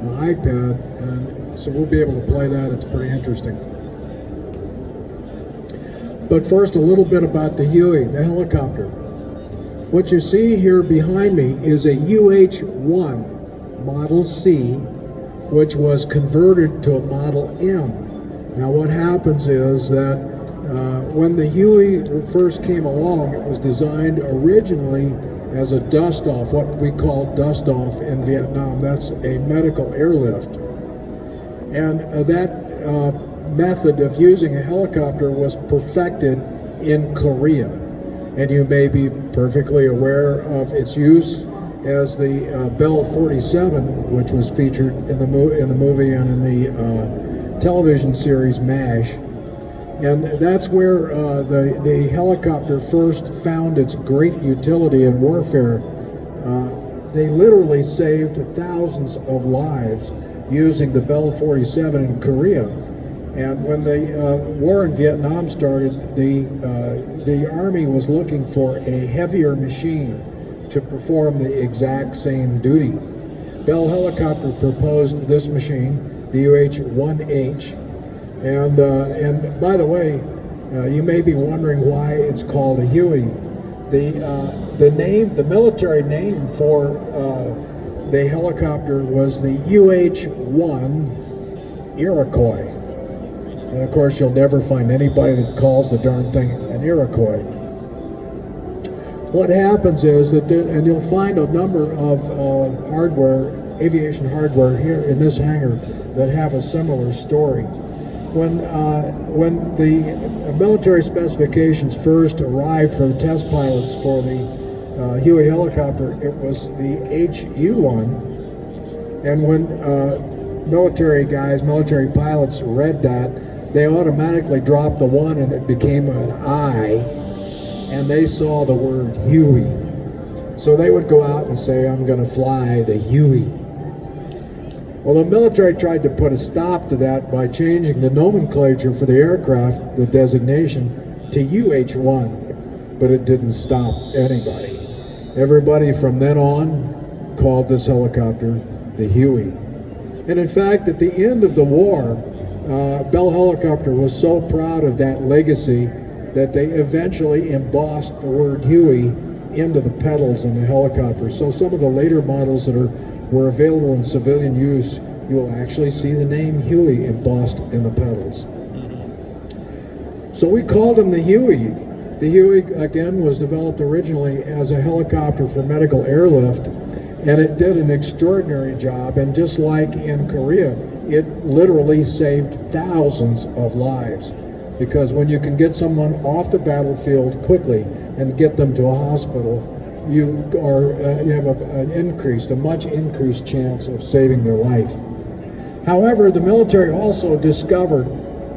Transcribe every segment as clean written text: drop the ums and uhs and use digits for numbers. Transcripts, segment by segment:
my iPad, and so we'll be able to play that. It's pretty interesting. But first, a little bit about the Huey, the helicopter. What you see here behind me is a UH-1 Model C, which was converted to a Model M. Now what happens is that when the Huey first came along, it was designed originally as a dust-off, what we call dust-off in Vietnam. That's a medical airlift. And that method of using a helicopter was perfected in Korea. And you may be perfectly aware of its use as the Bell 47, which was featured in the movie and in the television series MASH. And that's where the helicopter first found its great utility in warfare. They literally saved thousands of lives using the Bell 47 in Korea. And when the war in Vietnam started, the Army was looking for a heavier machine to perform the exact same duty. Bell Helicopter proposed this machine, the UH-1H. And by the way, you may be wondering why it's called a Huey. The military name for the helicopter was the UH-1 Iroquois. And of course, you'll never find anybody that calls the darn thing an Iroquois. What happens is that, and you'll find a number of hardware, aviation hardware here in this hangar that have a similar story. When the military specifications first arrived for the test pilots for the Huey helicopter, it was the HU-1. And when military pilots read that, they automatically dropped the 1 and it became an I, and they saw the word Huey. So they would go out and say, I'm going to fly the Huey. Well, the military tried to put a stop to that by changing the nomenclature for the aircraft, the designation, to UH-1, but it didn't stop anybody. Everybody from then on called this helicopter the Huey. And in fact, at the end of the war, Bell Helicopter was so proud of that legacy that they eventually embossed the word Huey into the pedals in the helicopter. So some of the later models that were available in civilian use, you will actually see the name Huey embossed in the pedals. So we called him the Huey. The Huey, again, was developed originally as a helicopter for medical airlift, and it did an extraordinary job. And just like in Korea, it literally saved thousands of lives. Because when you can get someone off the battlefield quickly and get them to a hospital, you have a much increased chance of saving their life. However, the military also discovered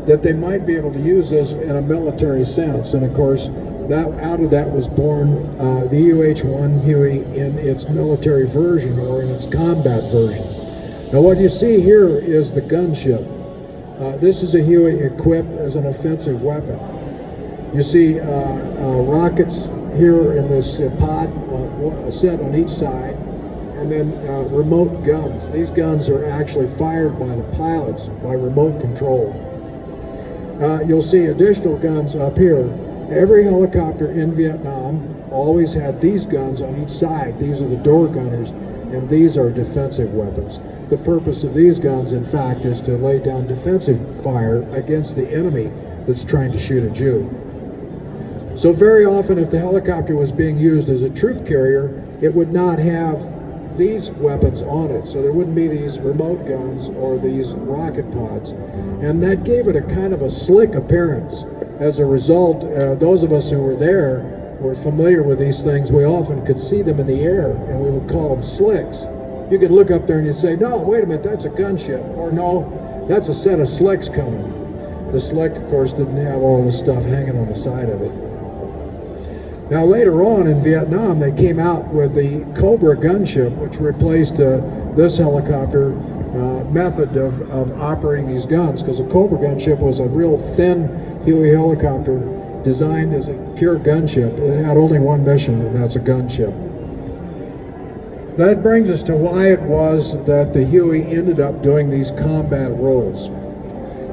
that they might be able to use this in a military sense, and of course, out of that was born the UH-1 Huey in its military version, or in its combat version. Now, what you see here is the gunship. This is a Huey equipped as an offensive weapon. You see rockets here in this pod, set on each side, and then remote guns. These guns are actually fired by the pilots by remote control. You'll see additional guns up here. Every helicopter in Vietnam always had these guns on each side. These are the door gunners, and these are defensive weapons. The purpose of these guns, in fact, is to lay down defensive fire against the enemy that's trying to shoot at you. So very often, if the helicopter was being used as a troop carrier, it would not have these weapons on it. So there wouldn't be these remote guns or these rocket pods. And that gave it a kind of a slick appearance. As a result, those of us who were there were familiar with these things. We often could see them in the air, and we would call them slicks. You could look up there and you'd say, no, wait a minute, that's a gunship. Or no, that's a set of slicks coming. The slick, of course, didn't have all the stuff hanging on the side of it. Now, later on in Vietnam, they came out with the Cobra gunship, which replaced this helicopter method of operating these guns, because the Cobra gunship was a real thin Huey helicopter designed as a pure gunship. It had only one mission, and that's a gunship. That brings us to why it was that the Huey ended up doing these combat roles.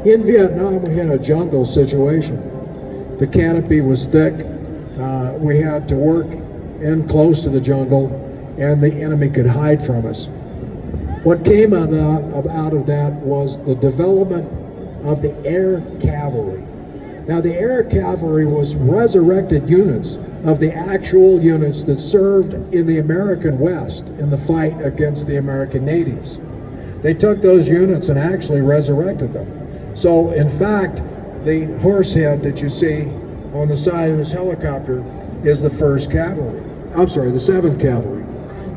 In Vietnam, we had a jungle situation. The canopy was thick. We had to work in close to the jungle, and the enemy could hide from us. What came out of that was the development of the air cavalry. Now, the air cavalry was resurrected units of the actual units that served in the American West in the fight against the American natives. They took those units and actually resurrected them. So, in fact, the horse head that you see on the side of this helicopter is the 1st Cavalry. I'm sorry, the 7th Cavalry.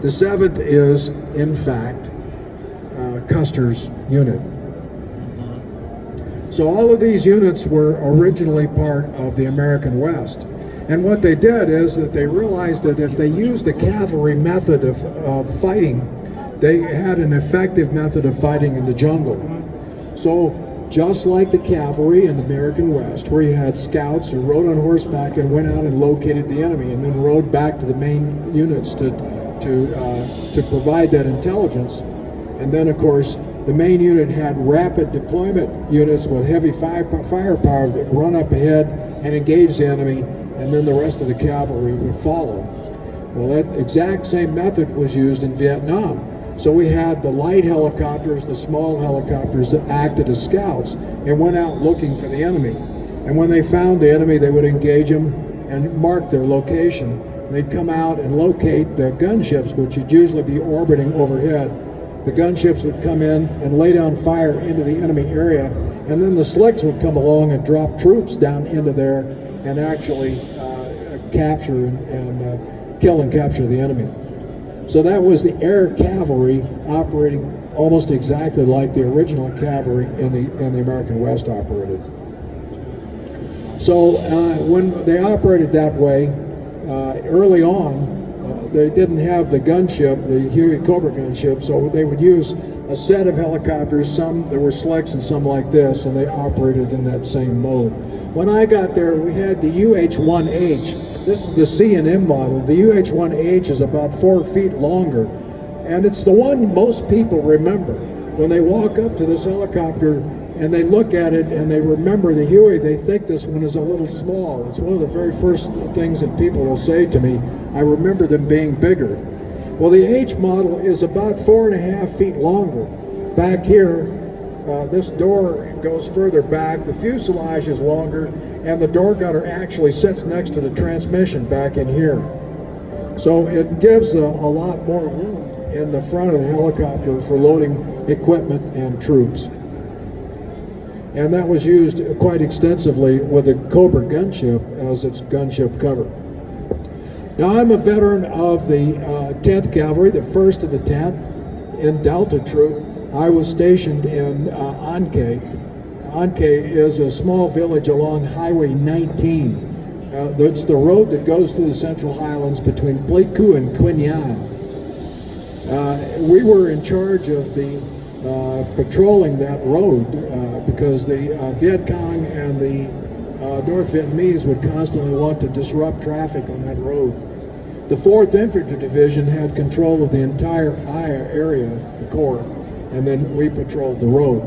The 7th is, in fact, Custer's unit. So all of these units were originally part of the American West. And what they did is that they realized that if they used the cavalry method of fighting, they had an effective method of fighting in the jungle. So just like the cavalry in the American West, where you had scouts who rode on horseback and went out and located the enemy and then rode back to the main units to provide that intelligence. And then, of course, the main unit had rapid deployment units with heavy firepower that run up ahead and engage the enemy, and then the rest of the cavalry would follow. Well, that exact same method was used in Vietnam. So we had the light helicopters, the small helicopters that acted as scouts and went out looking for the enemy. And when they found the enemy, they would engage them and mark their location. And they'd come out and locate the gunships, which would usually be orbiting overhead. The gunships would come in and lay down fire into the enemy area, and then the slicks would come along and drop troops down into there and actually capture and kill and capture the enemy. So that was the air cavalry operating almost exactly like the original cavalry in the American West operated. So when they operated that way, early on, they didn't have the gunship, the Huey Cobra gunship, so they would use a set of helicopters, some that were slicks and some like this, and they operated in that same mode. When I got there, we had the UH-1H. This is the C&M model. The UH-1H is about 4 feet longer, and it's the one most people remember. When they walk up to this helicopter and they look at it and they remember the Huey, they think this one is a little small. It's one of the very first things that people will say to me. I remember them being bigger. Well, the H model is about 4.5 feet longer. Back here, this door goes further back, the fuselage is longer, and the door gunner actually sits next to the transmission back in here. So it gives a lot more room in the front of the helicopter for loading equipment and troops. And that was used quite extensively with the Cobra gunship as its gunship cover. Now, I'm a veteran of the 10th Cavalry, the 1st of the 10th, in Delta Troop. I was stationed in Anke. Anke is a small village along Highway 19. It's the road that goes through the Central Highlands between Pleiku and Quy Nhon. We were in charge of the patrolling that road because the Viet Cong and the North Vietnamese would constantly want to disrupt traffic on that road. The 4th Infantry Division had control of the entire area, the Corps, and then we patrolled the road.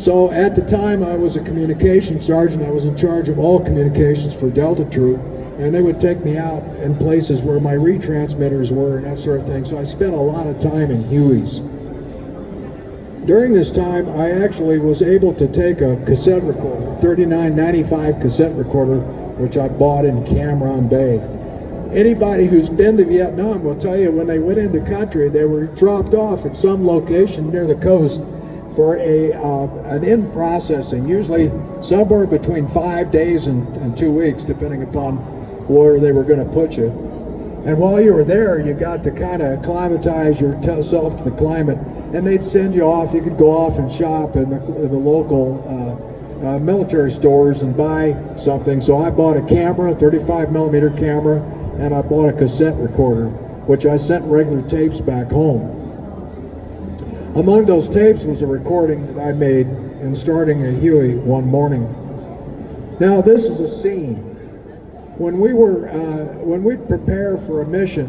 So at the time I was a communications sergeant. I was in charge of all communications for Delta Troop, and they would take me out in places where my retransmitters were and that sort of thing. So I spent a lot of time in Hueys. During this time, I actually was able to take a cassette recorder, a 3995 cassette recorder, which I bought in Cam Ranh Bay. Anybody who's been to Vietnam will tell you when they went into country, they were dropped off at some location near the coast for an in-processing, usually somewhere between 5 days and 2 weeks, depending upon where they were going to put you. And while you were there, you got to kind of acclimatize yourself to the climate, and they'd send you off. You could go off and shop in the local military stores and buy something. So I bought a camera, a 35 millimeter camera, and I bought a cassette recorder, which I sent regular tapes back home. Among those tapes was a recording that I made in starting a Huey one morning. Now this is a scene. When we'd prepare for a mission,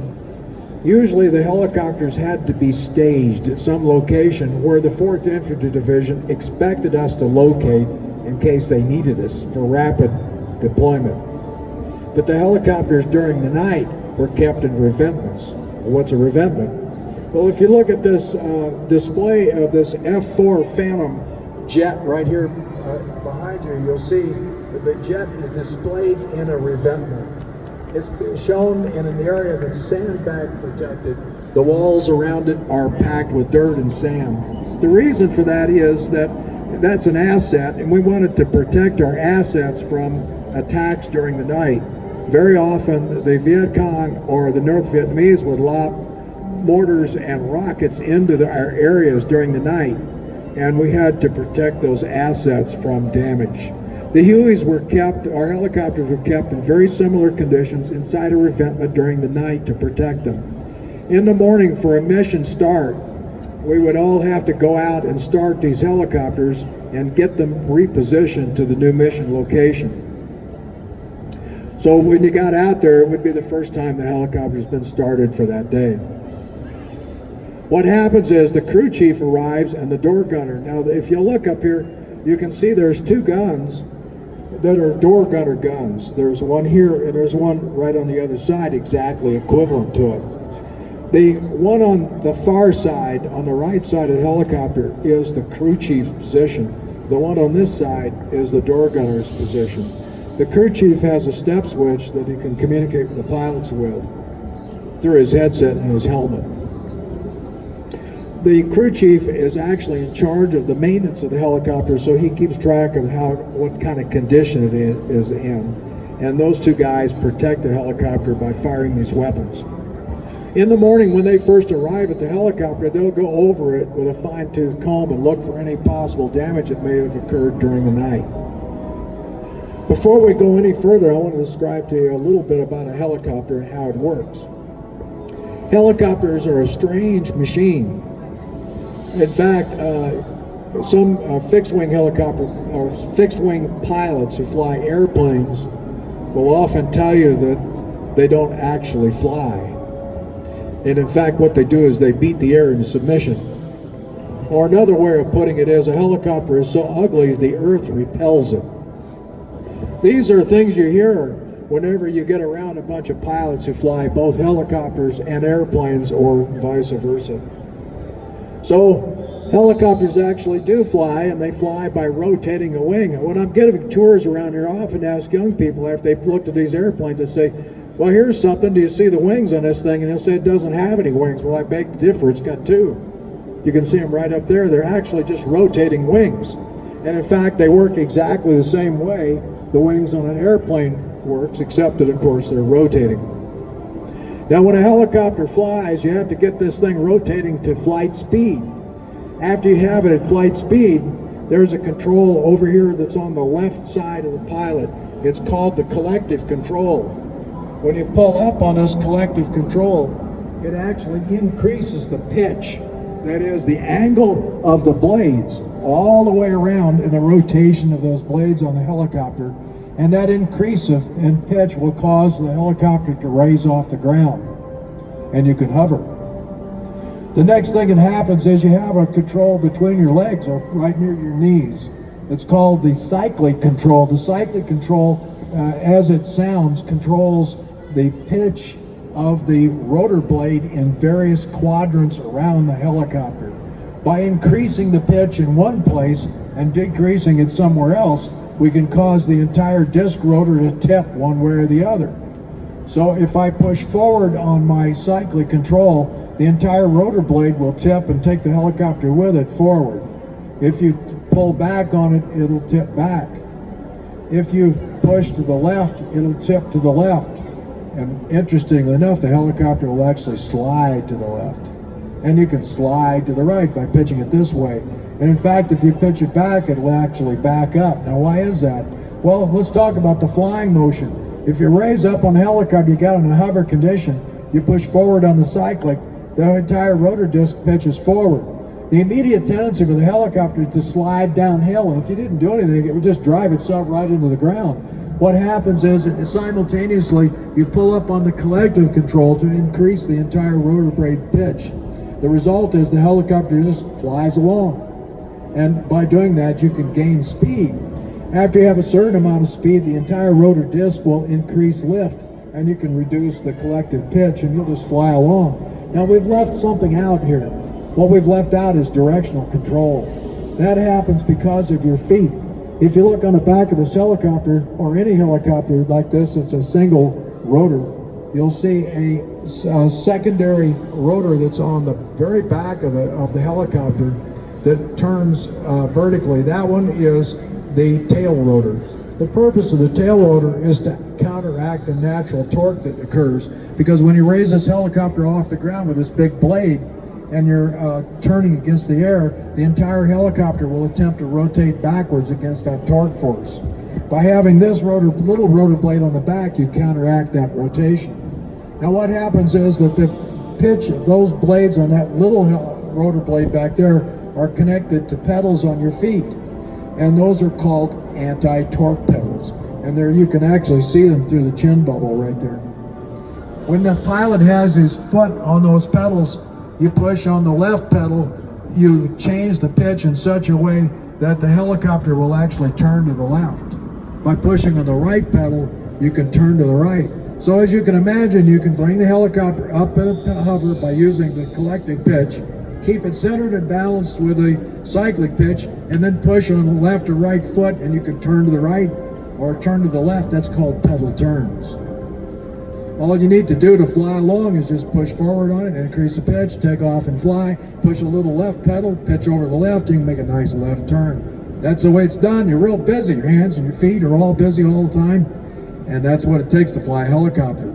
Usually the helicopters had to be staged at some location where the 4th Infantry Division expected us to locate in case they needed us for rapid deployment. But the helicopters during the night were kept in revetments. What's a revetment? Well, if you look at this display of this F-4 Phantom jet right here behind you, you'll see that the jet is displayed in a revetment. It's shown in an area that's sandbag protected. The walls around it are packed with dirt and sand. The reason for that is that that's an asset, and we wanted to protect our assets from attacks during the night. Very often, the Viet Cong or the North Vietnamese would lob mortars and rockets into our areas during the night, and we had to protect those assets from damage. The Hueys were kept, our helicopters were kept in very similar conditions inside a revetment during the night to protect them. In the morning for a mission start, we would all have to go out and start these helicopters and get them repositioned to the new mission location. So when you got out there, it would be the first time the helicopter's been started for that day. What happens is the crew chief arrives and the door gunner. Now, if you look up here, you can see there's 2 guns that are door gunner guns. There's one here and there's one right on the other side exactly equivalent to it. The one on the far side, on the right side of the helicopter, is the crew chief's position. The one on this side is the door gunner's position. The crew chief has a step switch that he can communicate with the pilots with through his headset and his helmet. The crew chief is actually in charge of the maintenance of the helicopter, so he keeps track of what kind of condition it is in. And those 2 guys protect the helicopter by firing these weapons. In the morning when they first arrive at the helicopter, they'll go over it with a fine-tooth comb and look for any possible damage that may have occurred during the night. Before we go any further, I want to describe to you a little bit about a helicopter and how it works. Helicopters are a strange machine. In fact, some fixed-wing helicopter or fixed-wing pilots who fly airplanes will often tell you that they don't actually fly. And in fact, what they do is they beat the air into submission. Or another way of putting it is a helicopter is so ugly the earth repels it. These are things you hear whenever you get around a bunch of pilots who fly both helicopters and airplanes or vice versa. So helicopters actually do fly, and they fly by rotating a wing. And when I'm giving tours around here, I often ask young people after they've looked at these airplanes, they say, well, here's something, do you see the wings on this thing? And they'll say it doesn't have any wings. Well, I beg to differ, it's got 2. You can see them right up there. They're actually just rotating wings. And in fact, they work exactly the same way the wings on an airplane works, except that, of course, they're rotating. Now, when a helicopter flies, you have to get this thing rotating to flight speed. After you have it at flight speed, there's a control over here that's on the left side of the pilot. It's called the collective control. When you pull up on this collective control, it actually increases the pitch. That is, the angle of the blades all the way around in the rotation of those blades on the helicopter. And that increase in pitch will cause the helicopter to raise off the ground, and you can hover. The next thing that happens is you have a control between your legs or right near your knees. It's called the cyclic control. The cyclic control, as it sounds, controls the pitch of the rotor blade in various quadrants around the helicopter. By increasing the pitch in one place and decreasing it somewhere else, we can cause the entire disc rotor to tip one way or the other. So if I push forward on my cyclic control, the entire rotor blade will tip and take the helicopter with it forward. If you pull back on it, it'll tip back. If you push to the left, it'll tip to the left. And interestingly enough, the helicopter will actually slide to the left. And you can slide to the right by pitching it this way. And in fact, if you pitch it back, it'll actually back up. Now, why is that? Well, let's talk about the flying motion. If you raise up on the helicopter, you got in a hover condition, you push forward on the cyclic, the entire rotor disc pitches forward. The immediate tendency for the helicopter is to slide downhill, and if you didn't do anything, it would just drive itself right into the ground. what happens is that simultaneously you pull up on the collective control to increase the entire rotor blade pitch. The result is the helicopter just flies along. And by doing that, you can gain speed. After you have a certain amount of speed, the entire rotor disc will increase lift, and you can reduce the collective pitch, and you'll just fly along. Now, we've left something out here. What we've left out is directional control. That happens because of your feet. If you look on the back of this helicopter, or any helicopter like this, it's a single rotor, you'll see a secondary rotor that's on the very back of the helicopter that turns vertically. That one is the tail rotor. The purpose of the tail rotor is to counteract the natural torque that occurs, because when you raise this helicopter off the ground with this big blade and you're turning against the air, the entire helicopter will attempt to rotate backwards against that torque force. By having this little rotor blade on the back, you counteract that rotation. Now what happens is that the pitch of those blades on that little rotor blade back there are connected to pedals on your feet, and those are called anti-torque pedals, and there you can actually see them through the chin bubble right there. When the pilot has his foot on those pedals, you push on the left pedal, you change the pitch in such a way that the helicopter will actually turn to the left. By pushing on the right pedal, you can turn to the right. So as you can imagine, you can bring the helicopter up in a hover by using the collective pitch, keep it centered and balanced with a cyclic pitch, and then push on the left or right foot, and you can turn to the right or turn to the left. That's called pedal turns. All you need to do to fly along is just push forward on it, increase the pitch, take off and fly, push a little left pedal, pitch over the left, you can make a nice left turn. That's the way it's done. You're real busy. Your hands and your feet are all busy all the time, and that's what it takes to fly a helicopter.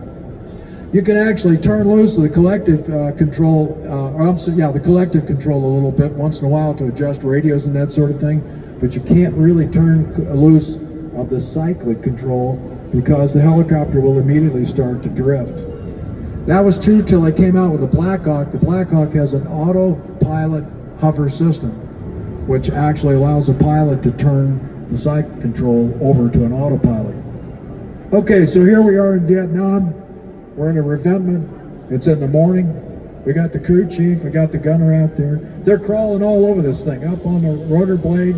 You can actually turn loose the collective control, the collective control a little bit once in a while to adjust radios and that sort of thing, but you can't really turn loose of the cyclic control because the helicopter will immediately start to drift. That was true till I came out with the Blackhawk. The Blackhawk has an autopilot hover system, which actually allows the pilot to turn the cyclic control over to an autopilot. Okay, so here we are in Vietnam. We're in a revetment. It's in the morning. We got the crew chief, we got the gunner out there. They're crawling all over this thing, up on the rotor blade,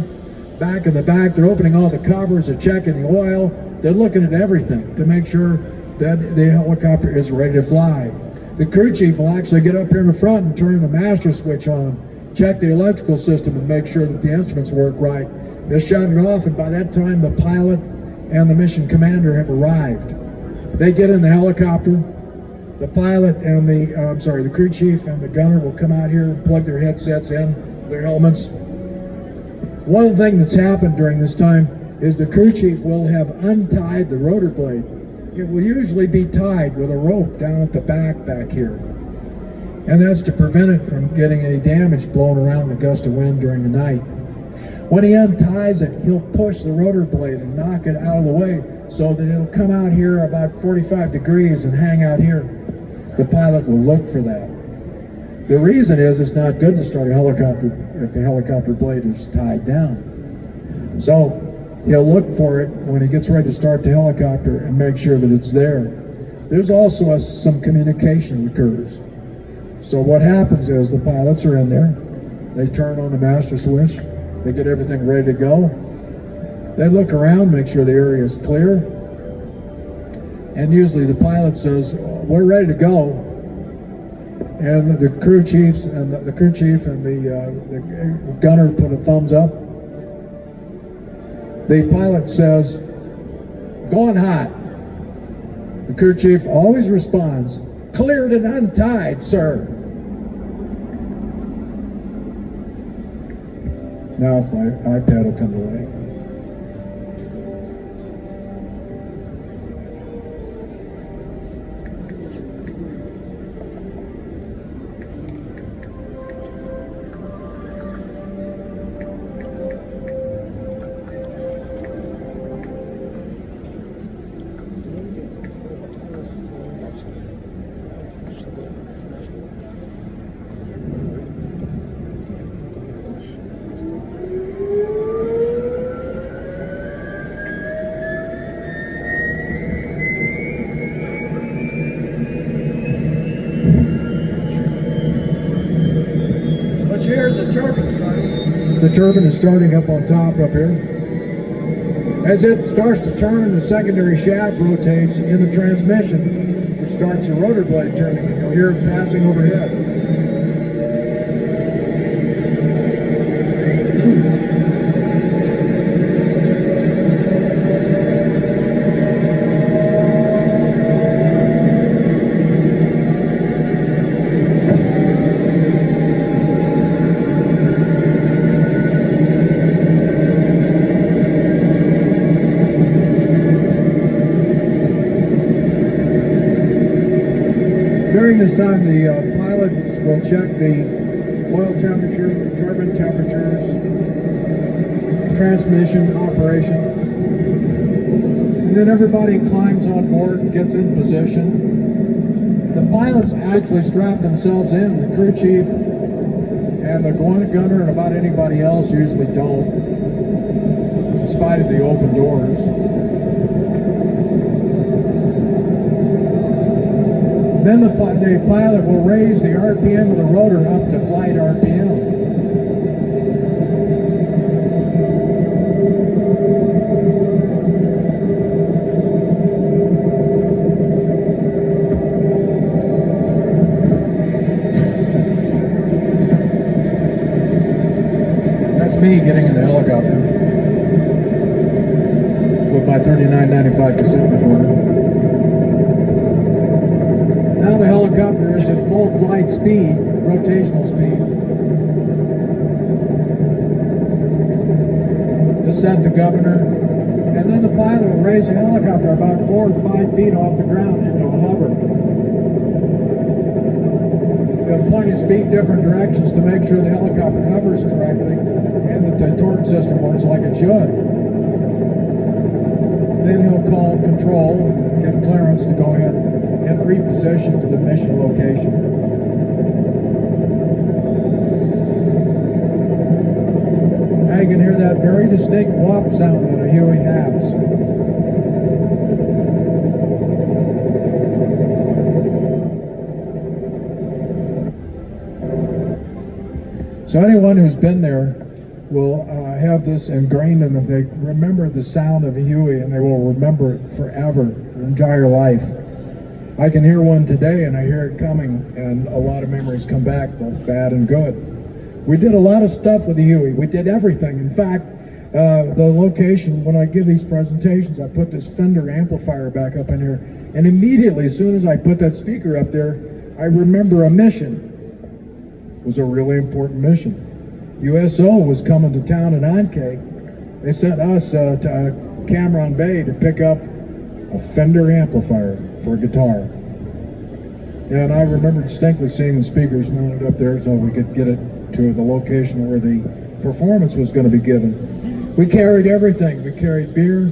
back in the back. They're opening all the covers, they're checking the oil. They're looking at everything to make sure that the helicopter is ready to fly. The crew chief will actually get up here in the front and turn the master switch on, check the electrical system and make sure that the instruments work right. They'll shut it off, and by that time the pilot and the mission commander have arrived. They get in the helicopter. The pilot and the crew chief and the gunner will come out here and plug their headsets in, their helmets. One thing that's happened during this time is the crew chief will have untied the rotor blade. It will usually be tied with a rope down at the back here. And that's to prevent it from getting any damage blown around in a gust of wind during the night. When he unties it, he'll push the rotor blade and knock it out of the way so that it'll come out here about 45 degrees and hang out here. The pilot will look for that. The reason is it's not good to start a helicopter if the helicopter blade is tied down. So he'll look for it when he gets ready to start the helicopter and make sure that it's there. There's also some communication occurs. So what happens is the pilots are in there, they turn on the master switch, they get everything ready to go. They look around, make sure the area is clear, and usually the pilot says, "We're ready to go." And the crew chief and the gunner put a thumbs up. The pilot says, "Going hot." The crew chief always responds, "Cleared and untied, sir." Now if my iPad will come to life. the turbine starting. The turbine is starting up on top up here. As it starts to turn, the secondary shaft rotates in the transmission, which starts the rotor blade turning. You'll hear it passing overhead. During this time, the pilots will check the oil temperature, turbine temperatures, transmission operation, and then everybody climbs on board and gets in position. The pilots actually strap themselves in. The crew chief and the gunner and about anybody else usually don't, in spite of the open doors. Then the pilot will raise the RPM of the rotor up to flight RPM. That's me getting in the helicopter with my 3995 cassette recorder. Now the helicopter is at full flight speed, rotational speed. Just set the governor, and then the pilot will raise the helicopter about 4 or 5 feet off the ground into a hover. They'll point his feet different directions to make sure the helicopter hovers correctly and that the torque system works like it should. Then he'll call control and get clearance to go ahead and reposition to the mission location. Now you can hear that very distinct whop sound that a Huey has. So anyone who's been there will have this ingrained in them. They remember the sound of a Huey, and they will remember it forever, their entire life. I can hear one today, and I hear it coming, and a lot of memories come back, both bad and good. We did a lot of stuff with the Huey. We did everything. In fact, the location, when I give these presentations, I put this Fender amplifier back up in here, and immediately, as soon as I put that speaker up there, I remember a mission. It was a really important mission. USO was coming to town in Ankh. They sent us to Cameron Bay to pick up a Fender amplifier for a guitar. And I remember distinctly seeing the speakers mounted up there so we could get it to the location where the performance was going to be given. We carried everything. We carried beer,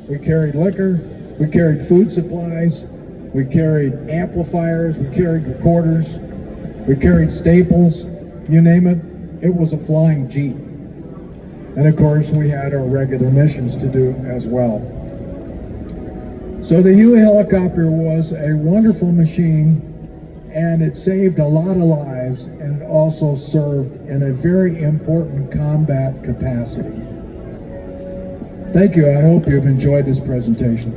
we carried liquor, we carried food supplies, we carried amplifiers, we carried recorders, we carried staples, you name it. It was a flying Jeep. And of course, we had our regular missions to do as well. So the Huey helicopter was a wonderful machine, and it saved a lot of lives, and it also served in a very important combat capacity. Thank you. I hope you've enjoyed this presentation.